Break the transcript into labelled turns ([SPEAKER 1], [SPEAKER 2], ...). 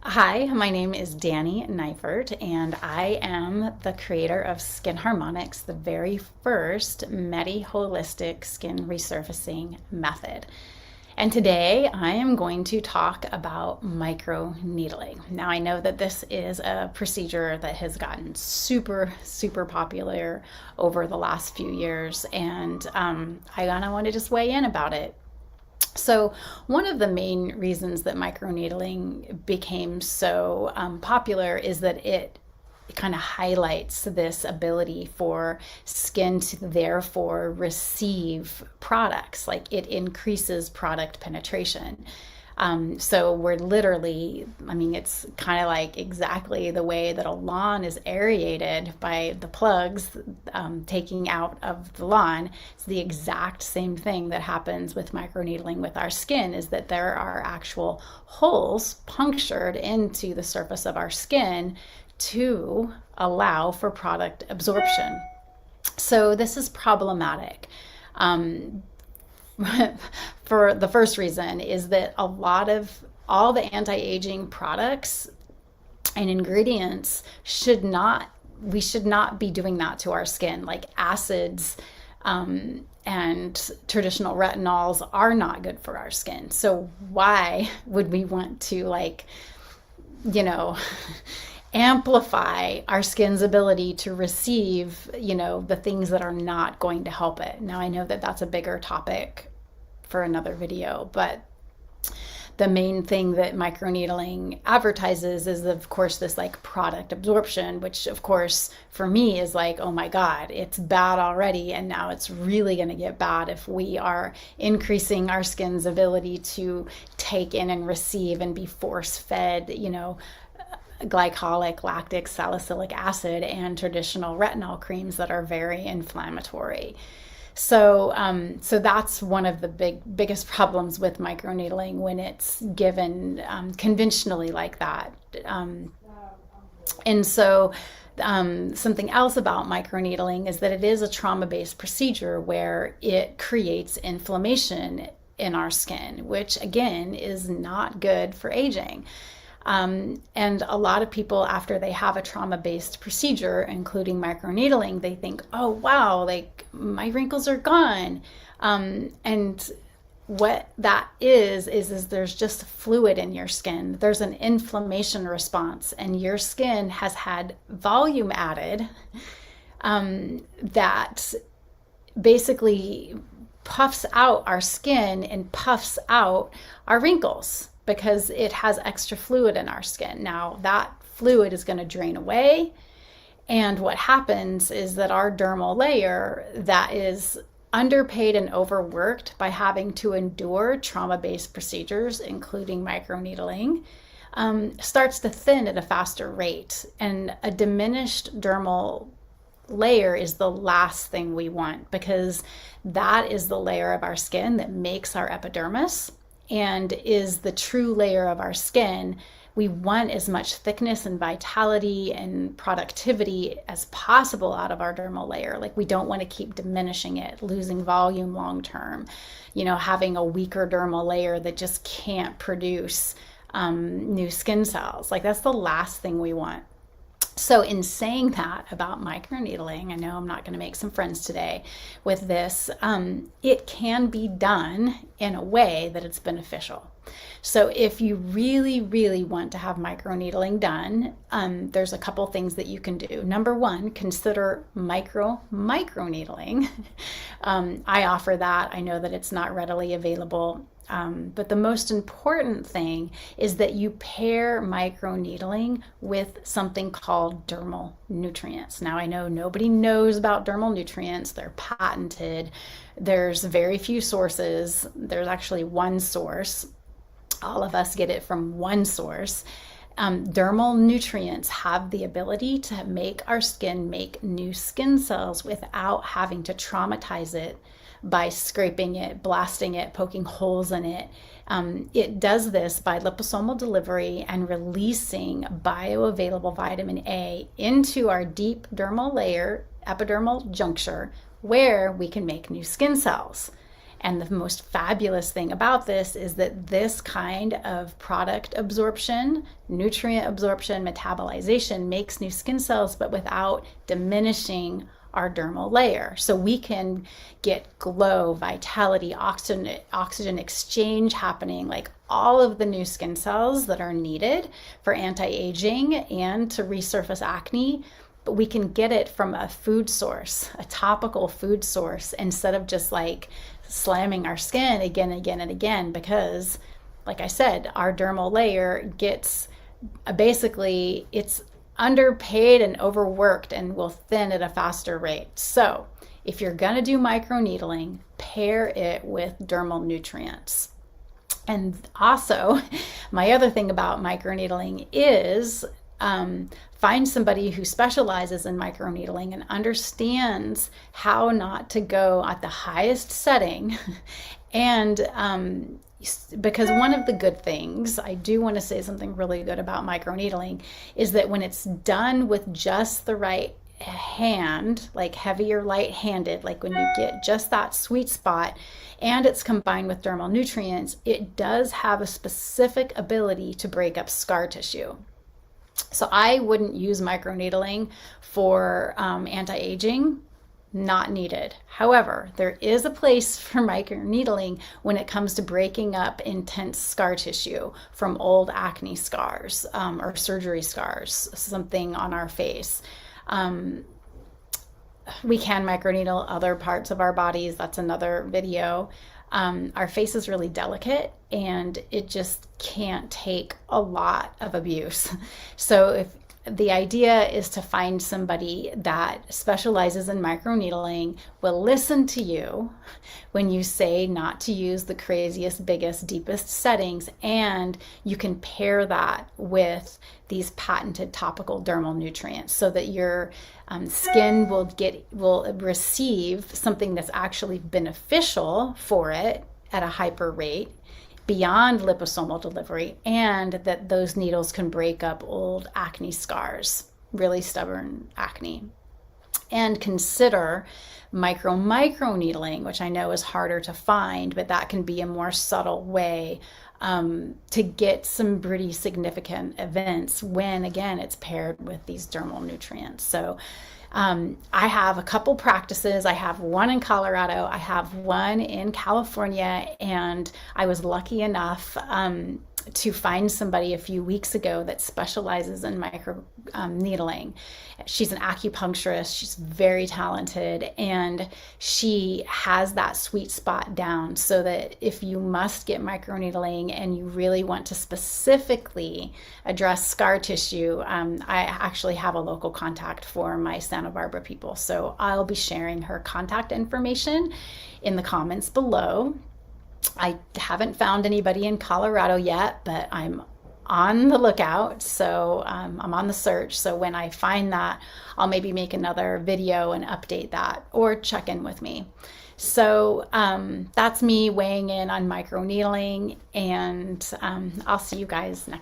[SPEAKER 1] Hi, my name is Danny Neifert, and I am the creator of Skin Harmonics, the very first Medi-Holistic skin resurfacing method. And today I am going to talk about microneedling. Now, I know that this is a procedure that has gotten super popular over the last few years, and I kind of want to just weigh in about it. So, one of the main reasons that microneedling became so popular is that it kind of highlights this ability for skin to therefore receive products. Like it increases product penetration. So we're literally, it's kind of like exactly the way that a lawn is aerated by the plugs taking out of the lawn. It's the exact same thing that happens with microneedling with our skin, is that there are actual holes punctured into the surface of our skin to allow for product absorption. So this is problematic. For the first reason is that a lot of all the anti-aging products and ingredients we should not be doing that to our skin. Like acids and traditional retinols are not good for our skin. So why would we want to amplify our skin's ability to receive, the things that are not going to help it? Now, I know that that's a bigger topic for another video, but the main thing that microneedling advertises is, of course, this like product absorption, which of course for me is like, oh my God, it's bad already. And now it's really going to get bad if we are increasing our skin's ability to take in and receive and be force fed, glycolic, lactic, salicylic acid, and traditional retinol creams that are very inflammatory. So that's one of the biggest problems with microneedling when it's given conventionally like that. And so something else about microneedling is that it is a trauma-based procedure where it creates inflammation in our skin, which again is not good for aging. And a lot of people, after they have a trauma-based procedure, including microneedling, they think, oh, wow, like my wrinkles are gone. And what that is there's just fluid in your skin. There's an inflammation response, and your skin has had volume added that basically puffs out our skin and puffs out our wrinkles, because it has extra fluid in our skin. Now, that fluid is going to drain away. And what happens is that our dermal layer that is underpaid and overworked by having to endure trauma-based procedures, including microneedling, starts to thin at a faster rate. And a diminished dermal layer is the last thing we want, because that is the layer of our skin that makes our epidermis and is the true layer of our skin. We want as much thickness and vitality and productivity as possible out of our dermal layer. Like, we don't want to keep diminishing it, losing volume long term, having a weaker dermal layer that just can't produce new skin cells. Like, that's the last thing we want. So in saying that about microneedling, I know I'm not going to make some friends today with this, it can be done in a way that it's beneficial. So if you really want to have microneedling done, there's a couple things that you can do. Number one, consider microneedling. I offer that. I know that it's not readily available. But the most important thing is that you pair microneedling with something called dermal nutrients. Now, I know nobody knows about dermal nutrients. They're patented. There's very few sources. There's actually one source. All of us get it from one source. Dermal nutrients have the ability to make our skin make new skin cells without having to traumatize it by scraping it, blasting it, poking holes in it. It does this by liposomal delivery and releasing bioavailable vitamin A into our deep dermal layer, epidermal juncture, where we can make new skin cells. And the most fabulous thing about this is that this kind of product absorption, nutrient absorption, metabolization makes new skin cells, but without diminishing our dermal layer. So we can get glow, vitality, oxygen exchange happening, like all of the new skin cells that are needed for anti-aging and to resurface acne. But we can get it from a food source, a topical food source, instead of just like slamming our skin again and again and again, because like I said, our dermal layer gets basically, it's underpaid and overworked and will thin at a faster rate. So if you're going to do microneedling, pair it with dermal nutrients. And also, my other thing about microneedling is find somebody who specializes in microneedling and understands how not to go at the highest setting. And because one of the good things, I do want to say something really good about microneedling, is that when it's done with just the right hand, like heavy or light-handed, like when you get just that sweet spot and it's combined with dermal nutrients, it does have a specific ability to break up scar tissue. So I wouldn't use microneedling for anti-aging. Not needed. However, there is a place for microneedling when it comes to breaking up intense scar tissue from old acne scars or surgery scars, something on our face. We can microneedle other parts of our bodies. That's another video. Our face is really delicate and it just can't take a lot of abuse. So if the idea is to find somebody that specializes in microneedling, will listen to you when you say not to use the craziest, biggest, deepest settings, and you can pair that with these patented topical dermal nutrients so that your skin will receive something that's actually beneficial for it at a hyper rate beyond liposomal delivery, and that those needles can break up old acne scars, really stubborn acne. And consider microneedling, which I know is harder to find, but that can be a more subtle way to get some pretty significant events when, again, it's paired with these dermal nutrients. So I have a couple practices. I have one in Colorado, I have one in California, and I was lucky enough to find somebody a few weeks ago that specializes in microneedling. She's an acupuncturist. She's very talented, and she has that sweet spot down so that if you must get microneedling and you really want to specifically address scar tissue, I actually have a local contact for my Santa Barbara people. So I'll be sharing her contact information in the comments below. I haven't found anybody in Colorado yet, but I'm on the lookout. So I'm on the search. So when I find that, I'll maybe make another video and update that, or check in with me. So that's me weighing in on microneedling, and I'll see you guys next